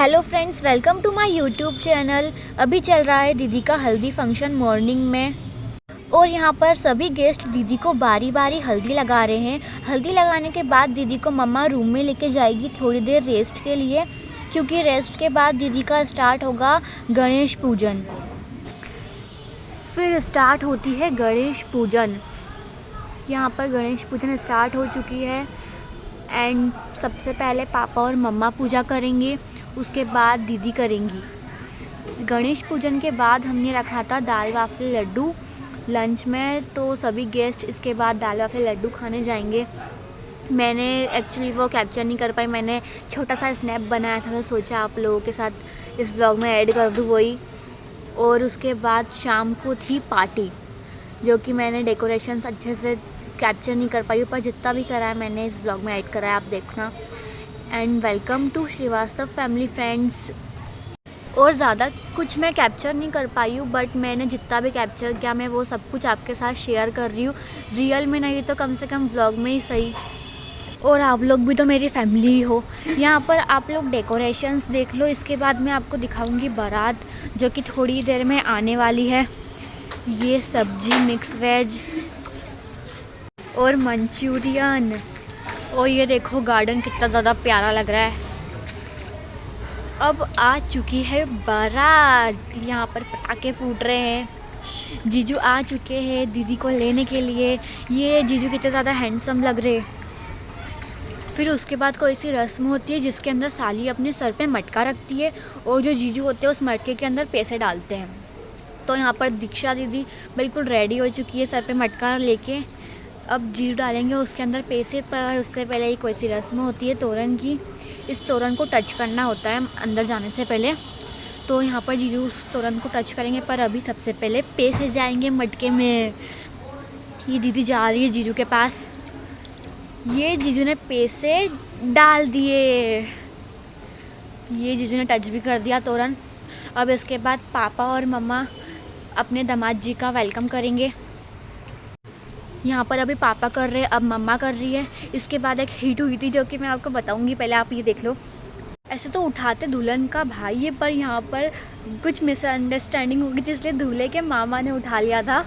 Hello friends, welcome to my YouTube channel. अभी चल रहा है दीदी का हल्दी फंक्शन मॉर्निंग में, और यहाँ पर सभी गेस्ट दीदी को बारी बारी हल्दी लगा रहे हैं। हल्दी लगाने के बाद दीदी को मम्मा रूम में लेके जाएगी थोड़ी देर रेस्ट के लिए, क्योंकि रेस्ट के बाद दीदी का स्टार्ट होगा गणेश पूजन। फिर स्टार्ट होती है गणेश पूजन। यहाँ पर गणेश पूजन स्टार्ट हो चुकी है एंड सबसे पहले पापा और मम्मा पूजा करेंगे, उसके बाद दीदी करेंगी। गणेश पूजन के बाद हमने रखा था दाल वाफले लड्डू लंच में, तो सभी गेस्ट इसके बाद दाल वाफले लड्डू खाने जाएंगे। मैंने एक्चुअली वो कैप्चर नहीं कर पाई, मैंने छोटा सा स्नैप बनाया था तो सोचा आप लोगों के साथ इस ब्लॉग में ऐड कर दूँ वही। और उसके बाद शाम को थी पार्टी, जो कि मैंने डेकोरेशंस अच्छे से कैप्चर नहीं कर पाई, पर जितना भी करा है मैंने इस ब्लॉग में ऐड करा है, आप देखना। And welcome to Srivastava family friends. और ज़्यादा कुछ मैं कैप्चर नहीं कर पाई हूँ, बट मैंने जितना भी कैप्चर किया मैं वो सब कुछ आपके साथ शेयर कर रही हूँ। रियल में नहीं तो कम से कम ब्लॉग में ही सही। और आप लोग भी तो मेरी फैमिली ही हो। यहाँ पर आप लोग डेकोरेशंस देख लो, इसके बाद मैं आपको दिखाऊंगी बारात, जो कि थोड़ी देर में आने वाली है। ये सब्जी मिक्स वेज और मंचूरियन, और ये देखो गार्डन कितना ज़्यादा प्यारा लग रहा है। अब आ चुकी है बारात, यहाँ पर पटाखे फूट रहे हैं। जीजू आ चुके हैं दीदी को लेने के लिए। ये जीजू कितने ज़्यादा हैंडसम लग रहे। फिर उसके बाद कोई सी रस्म होती है जिसके अंदर साली अपने सर पे मटका रखती है, और जो जीजू होते हैं उस मटके के अंदर पैसे डालते हैं। तो यहाँ पर दीक्षा दीदी बिल्कुल रेडी हो चुकी है सर पे मटका लेके। अब जीजू डालेंगे उसके अंदर पैसे, पर उससे पहले ही कोई सी रस्म होती है तोरण की। इस तोरण को टच करना होता है अंदर जाने से पहले, तो यहाँ पर जीजू उस तोरण को टच करेंगे, पर अभी सबसे पहले पैसे जाएंगे मटके में। ये दीदी जा रही है जीजू के पास। ये जीजू ने पैसे डाल दिए, ये जीजू ने टच भी कर दिया तोरण। अब इसके बाद पापा और मम्मा अपने दामाद जी का वेलकम करेंगे। यहाँ पर अभी पापा कर रहे हैं, अब मम्मा कर रही है। इसके बाद एक हिट हुई थी जो कि मैं आपको बताऊंगी, पहले आप ये देख लो। ऐसे तो उठाते दुल्हन का भाई है, पर यहाँ पर कुछ मिसअंडरस्टैंडिंग हो गई थी, इसलिए दूल्हे के मामा ने उठा लिया था।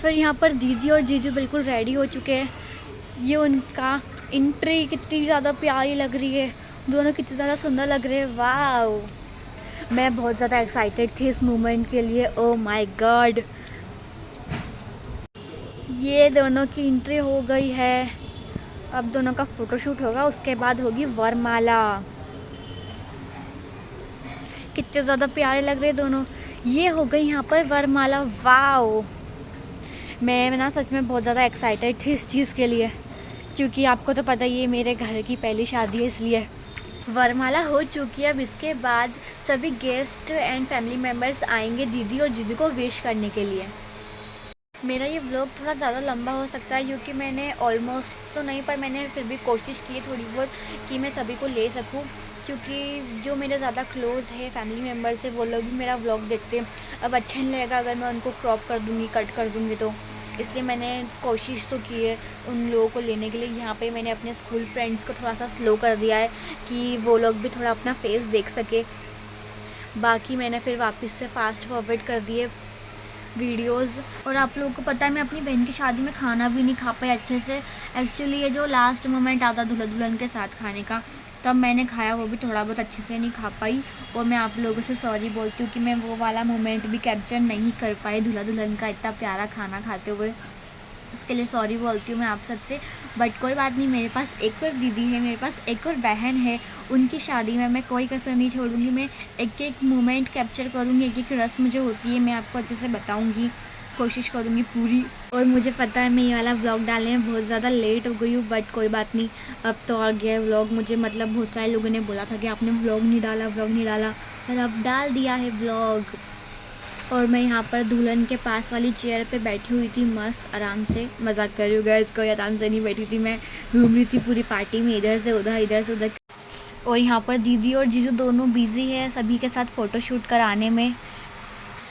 फिर यहाँ पर दीदी और जीजू बिल्कुल रेडी हो चुके हैं। ये उनका एंट्री कितनी ज़्यादा प्यारी लग रही है, दोनों कितने ज़्यादा सुंदर लग रहे हैं। वाह, मैं बहुत ज़्यादा एक्साइटेड थी इस मोमेंट के लिए। ओह माय गॉड, ये दोनों की एंट्री हो गई है। अब दोनों का फोटोशूट होगा, उसके बाद होगी वरमाला। कितने ज़्यादा प्यारे लग रहे दोनों। ये हो गई यहाँ पर वरमाला। वाओ, मैं ना सच में बहुत ज़्यादा एक्साइटेड थी इस चीज़ के लिए, क्योंकि आपको तो पता ही है मेरे घर की पहली शादी है, इसलिए। वरमाला हो चुकी है। अब इसके बाद सभी गेस्ट एंड फैमिली मेम्बर्स आएंगे दीदी और जीजू को विश करने के लिए। मेरा ये व्लॉग थोड़ा ज़्यादा लंबा हो सकता है, क्योंकि मैंने ऑलमोस्ट तो नहीं, पर मैंने फिर भी कोशिश की है थोड़ी बहुत कि मैं सभी को ले सकूं, क्योंकि जो मेरे ज़्यादा क्लोज़ है फैमिली मेम्बर्स है वो लोग भी मेरा व्लॉग देखते हैं। अब अच्छा नहीं लगेगा अगर मैं उनको क्रॉप कर दूँगी, कट कर दूँगी, तो इसलिए मैंने कोशिश तो की है उन लोगों को लेने के लिए। यहाँ पे मैंने अपने स्कूल फ्रेंड्स को थोड़ा सा स्लो कर दिया है कि वो लोग भी थोड़ा अपना फेस देख सके। बाकी मैंने फिर वापस से फास्ट फॉरवर्ड कर दिए वीडियोस। और आप लोगों को पता है मैं अपनी बहन की शादी में खाना भी नहीं खा पाई अच्छे से। एक्चुअली ये जो लास्ट मोमेंट आता दूल्हा दुल्हन के साथ खाने का, तब मैंने खाया, वो भी थोड़ा बहुत अच्छे से नहीं खा पाई। और मैं आप लोगों से सॉरी बोलती हूँ कि मैं वो वाला मोमेंट भी कैप्चर नहीं कर पाई दूल्हा दुल्हन का इतना प्यारा खाना खाते हुए। उसके लिए सॉरी बोलती हूँ मैं आप सबसे, बट कोई बात नहीं। मेरे पास एक और दीदी है, मेरे पास एक और बहन है, उनकी शादी में मैं कोई कसर नहीं छोड़ूंगी। मैं एक एक मोमेंट कैप्चर करूँगी, एक एक रस्म जो होती है मैं आपको अच्छे से बताऊँगी, कोशिश करूँगी पूरी। और मुझे पता है मैं ये वाला व्लॉग डालने में बहुत ज़्यादा लेट हो गई हूँ, बट कोई बात नहीं, अब तो आ गया है व्लॉग। मुझे मतलब बहुत सारे लोगों ने बोला था कि आपने व्लॉग नहीं डाला, और अब डाल दिया है व्लॉग। और मैं यहाँ पर दुल्हन के पास वाली चेयर पे बैठी हुई थी, मस्त आराम से। मजाक कर रही हूँ गाइस, कोई आराम से नहीं बैठी थी, मैं घूम रही थी पूरी पार्टी में, इधर से उधर इधर से उधर। और यहाँ पर दीदी और जीजू दोनों बिजी है सभी के साथ फ़ोटोशूट कराने में।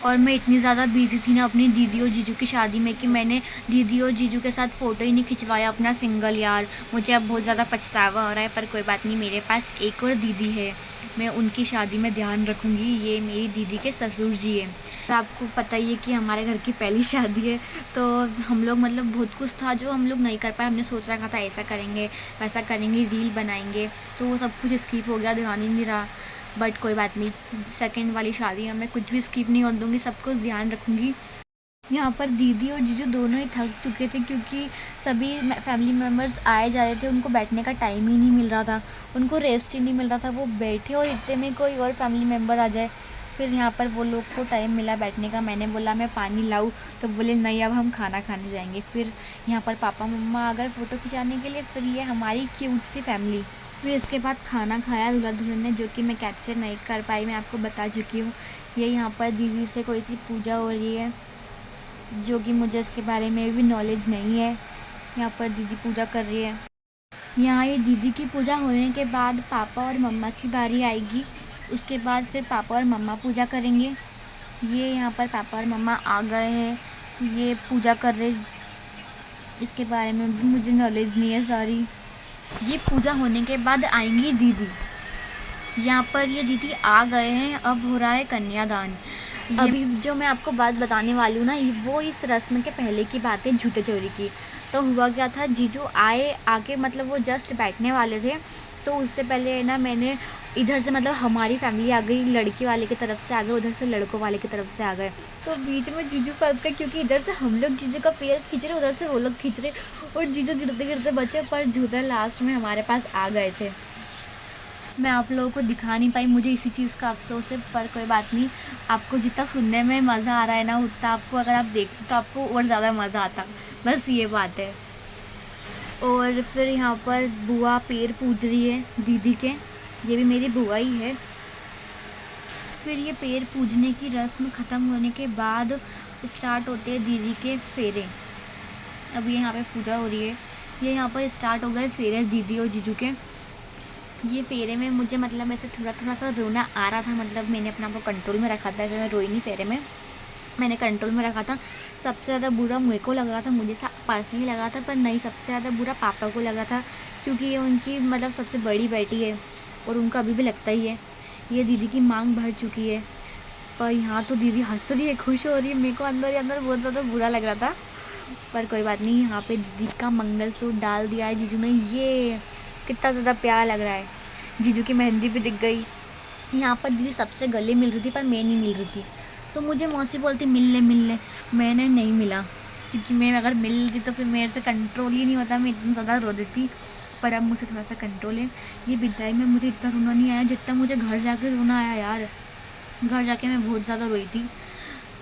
और मैं इतनी ज़्यादा बिजी थी ना अपनी दीदी और जीजू की शादी में कि मैंने दीदी और जीजू के साथ फ़ोटो ही नहीं खिंचवाया अपना सिंगल। यार मुझे अब बहुत ज़्यादा पछतावा हो रहा है, पर कोई बात नहीं, मेरे पास एक और दीदी है मैं उनकी शादी में ध्यान रखूँगी। ये मेरी दीदी के ससुर जी हैं। तो आपको पता ही है कि हमारे घर की पहली शादी है, तो हम लोग मतलब बहुत कुछ था जो हम लोग नहीं कर पाए। हमने सोच रखा था ऐसा करेंगे, वैसा करेंगे, रील बनाएंगे, तो वो सब कुछ स्किप हो गया, ध्यान ही नहीं रहा। बट कोई बात नहीं, सेकंड वाली शादी में मैं कुछ भी स्किप नहीं होने दूँगी, सब कुछ ध्यान रखूँगी। यहाँ पर दीदी और जीजू दोनों ही थक चुके थे क्योंकि सभी फैमिली मेम्बर्स आए जा रहे थे। उनको बैठने का टाइम ही नहीं मिल रहा था, उनको रेस्ट ही नहीं मिल रहा था। वो बैठे और इतने में कोई और फैमिली मेम्बर आ जाए। फिर यहाँ पर वो लोग को टाइम मिला बैठने का। मैंने बोला मैं पानी लाऊं, तो बोले नहीं अब हम खाना खाने जाएंगे। फिर यहाँ पर पापा मम्मा आ गए फ़ोटो खिंचाने के लिए। फिर ये हमारी क्यूट सी फैमिली। फिर इसके बाद खाना खाया दूल्हा दुल्हन ने, जो कि मैं कैप्चर नहीं कर पाई, मैं आपको बता चुकी हूँ। ये यहाँ पर दीदी से कोई सी पूजा हो रही है, जो कि मुझे इसके बारे में भी नॉलेज नहीं है। यहाँ पर दीदी पूजा कर रही है। यहाँ ये दीदी की पूजा होने के बाद पापा और मम्मा की बारी आएगी। उसके बाद फिर पापा और मम्मा पूजा करेंगे। ये यहाँ पर पापा और मम्मा आ गए हैं, ये पूजा कर रहे। इसके बारे में भी मुझे नॉलेज नहीं है, सॉरी। ये पूजा होने के बाद आएंगी दीदी। यहाँ पर ये दीदी आ गए हैं, अब हो रहा है कन्यादान। अभी जो मैं आपको बात बताने वाली हूँ ना, वो इस रस्म के पहले की बात है, जूते चोरी की। तो हुआ क्या था, जीजू आके मतलब वो जस्ट बैठने वाले थे, तो उससे पहले ना मैंने इधर से मतलब हमारी फैमिली आ गई, लड़की वाले की तरफ से आ गए, उधर से लड़कों वाले की तरफ से आ गए। तो बीच में जीजू फंस गए क्योंकि इधर से हम लोग जीजू का पैर खींच रहे, उधर से वो लोग खींच रहे, और जीजू गिरते गिरते बचे, पर जूते लास्ट में हमारे पास आ गए थे। मैं आप लोगों को दिखा नहीं पाई, मुझे इसी चीज़ का अफसोस है, पर कोई बात नहीं। आपको जितना सुनने में मज़ा आ रहा है ना, उतना आपको अगर आप देखते तो आपको और ज़्यादा मज़ा आता, बस ये बात है। और फिर यहाँ पर बुआ पैर पूज रही है दीदी के, ये भी मेरी बुआ ही है। फिर ये पैर पूजने की रस्म ख़त्म होने के बाद स्टार्ट होते हैं दीदी के फेरे। अब यहाँ पे पूजा हो रही है, ये यहाँ पर स्टार्ट हो गए फेरे दीदी और जीजू के। ये फेरे में मुझे मतलब ऐसे थोड़ा सा रोना आ रहा था, मतलब मैंने अपना आप को कंट्रोल में रखा था कि मैं रोई नहीं। फेरे में मैंने कंट्रोल में रखा था। सबसे ज़्यादा बुरा मुझे को लग रहा था, मुझे पर्सनली लगा था, पर नहीं, सबसे ज़्यादा बुरा पापा को लगा था, क्योंकि ये उनकी मतलब सबसे बड़ी बेटी है और उनका अभी भी लगता ही है। ये दीदी की मांग भर चुकी है, पर यहाँ तो दीदी हंस रही है, खुश हो रही है। मेरे को अंदर ही अंदर बहुत ज़्यादा बुरा लग रहा था, पर कोई बात नहीं। यहाँ पे दीदी का मंगलसूत्र डाल दिया है जीजू ने, ये कितना ज़्यादा प्यारा लग रहा है। जीजू की मेहंदी भी दिख गई। यहाँ पर दीदी सबसे गले मिल रही थी, पर मैं नहीं मिल रही थी, तो मुझे मौसी बोलती मिल ले, मैंने नहीं मिला, क्योंकि मैं अगर मिल लेती तो फिर मेरे से कंट्रोल ही नहीं होता, मैं इतना ज़्यादा रो देती। पर अब मुझसे थोड़ा सा कंट्रोल है। ये विदाई में मुझे इतना रोना नहीं आया जितना मुझे घर जाके रोना आया यार। घर जाके मैं बहुत ज़्यादा रोई थी।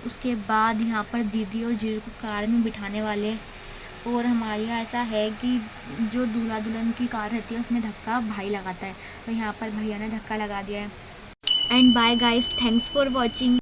उसके बाद यहाँ पर दीदी और जीजू को कार में बिठाने वाले, और हमारे यहाँ ऐसा है कि जो दूल्हा दुल्हन की कार रहती है उसमें धक्का भाई लगाता है, तो यहाँ पर भैया ने धक्का लगा दिया है। And bye guys, thanks for watching.